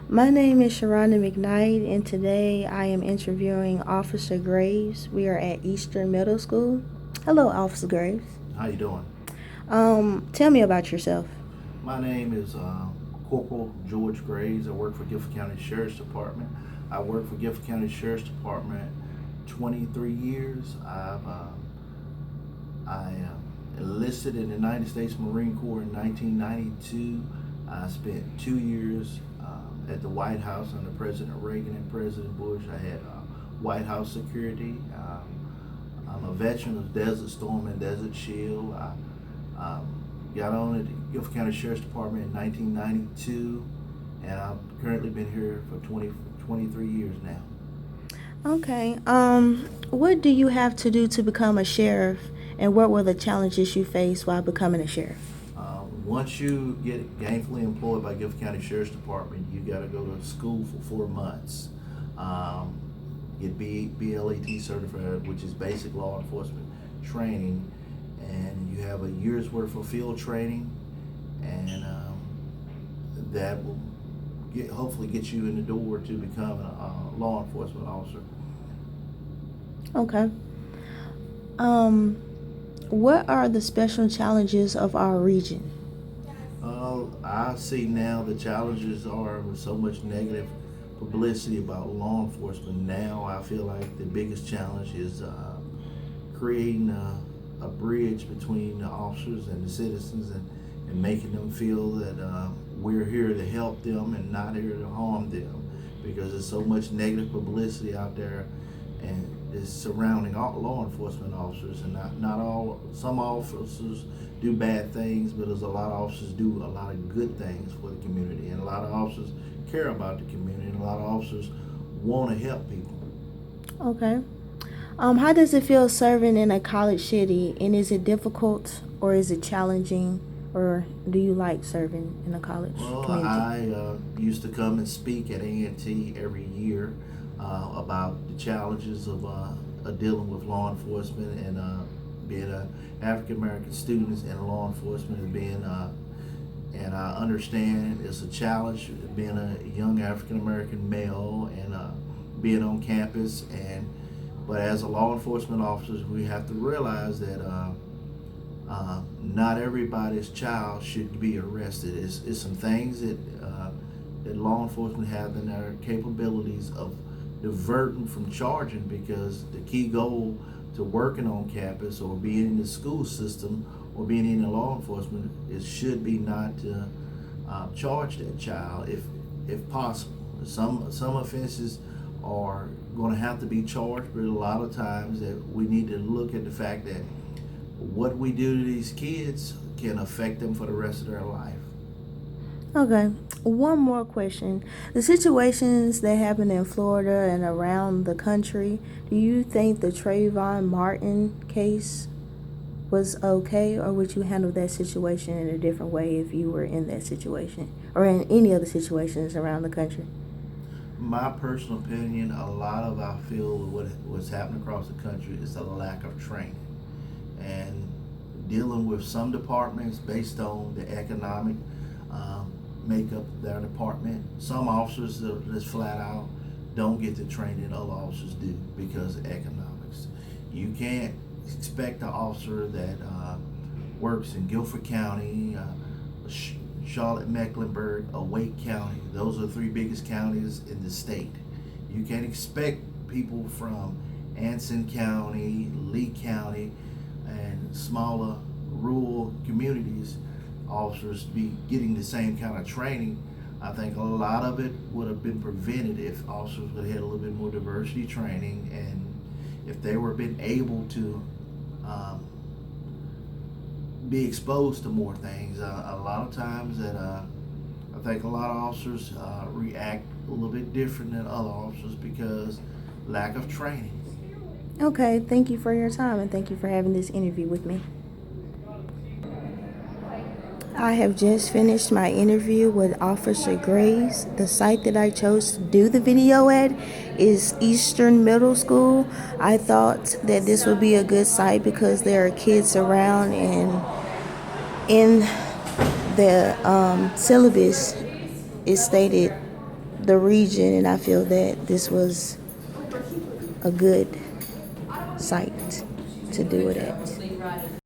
My name is Sharonda McKnight, and today I am interviewing Officer Graves. We are at Eastern Middle School. Hello, Officer Graves. How you doing? Tell me about yourself. My name is Corporal George Graves. I work for Guilford County Sheriff's Department. I worked for Guilford County Sheriff's Department 23 years. I enlisted in the United States Marine Corps in 1992. I spent 2 years at the White House under President Reagan and President Bush. I had White House security. I'm a veteran of Desert Storm and Desert Shield. Got on at the Guilford County Sheriff's Department in 1992, and I've currently been here for 23 years now. Okay. What do you have to do to become a sheriff, and what were the challenges you faced while becoming a sheriff? Once you get gainfully employed by Guilford County Sheriff's Department, you got to go to school for 4 months. Get BLET certified, which is basic law enforcement training, and you have a year's worth of field training, and that will hopefully get you in the door to become a law enforcement officer. Okay. Um, what are the special challenges of our region? I see now the challenges are with so much negative publicity about law enforcement. Now I feel like the biggest challenge is creating a bridge between the officers and the citizens, and making them feel that we're here to help them and not here to harm them, because there's so much negative publicity out there and it's surrounding all law enforcement officers. And not all, some officers do bad things, but there's a lot of officers do a lot of good things for the community, and a lot of officers care about the community, and a lot of officers want to help people. Okay. How does it feel serving in a college city, and is it difficult or is it challenging, or do you like serving in a college Well, community? I used to come and speak at A&T every year about the challenges of dealing with law enforcement, and being an African American student in law enforcement, and I understand it's a challenge being a young African American male, and being on campus. But as a law enforcement officers, we have to realize that not everybody's child should be arrested. It's some things that law enforcement have in their capabilities of diverting from charging, because the key goal to working on campus or being in the school system or being in the law enforcement should be not to charge that child if possible. Some offenses are going to have to be charged, but a lot of times that we need to look at the fact that what we do to these kids can affect them for the rest of their life. Okay. One more question. The situations that happen in Florida and around the country, do you think the Trayvon Martin case was okay, or would you handle that situation in a different way if you were in that situation or in any other situations around the country? My personal opinion, a lot of I feel what's happening across the country is a lack of training, and dealing with some departments based on the economic makeup of their department. Some officers that's flat out don't get the training that other officers do because of economics. You can't expect an officer that works in Guilford County, Charlotte, Mecklenburg, or Wake County. Those are the three biggest counties in the state. You can't expect people from Anson County, Lee County, and smaller rural communities, officers, to be getting the same kind of training. I think a lot of it would have been prevented if officers would have had a little bit more diversity training, and if they were been able to be exposed to more things. A lot of times that I think a lot of officers react a little bit different than other officers because lack of training. Okay, thank you for your time and thank you for having this interview with me. I have just finished my interview with Officer Graves. The site that I chose to do the video at is Eastern Middle School. I thought that this would be a good site because there are kids around, and in the syllabus it stated the region, and I feel that this was a good site to do it at.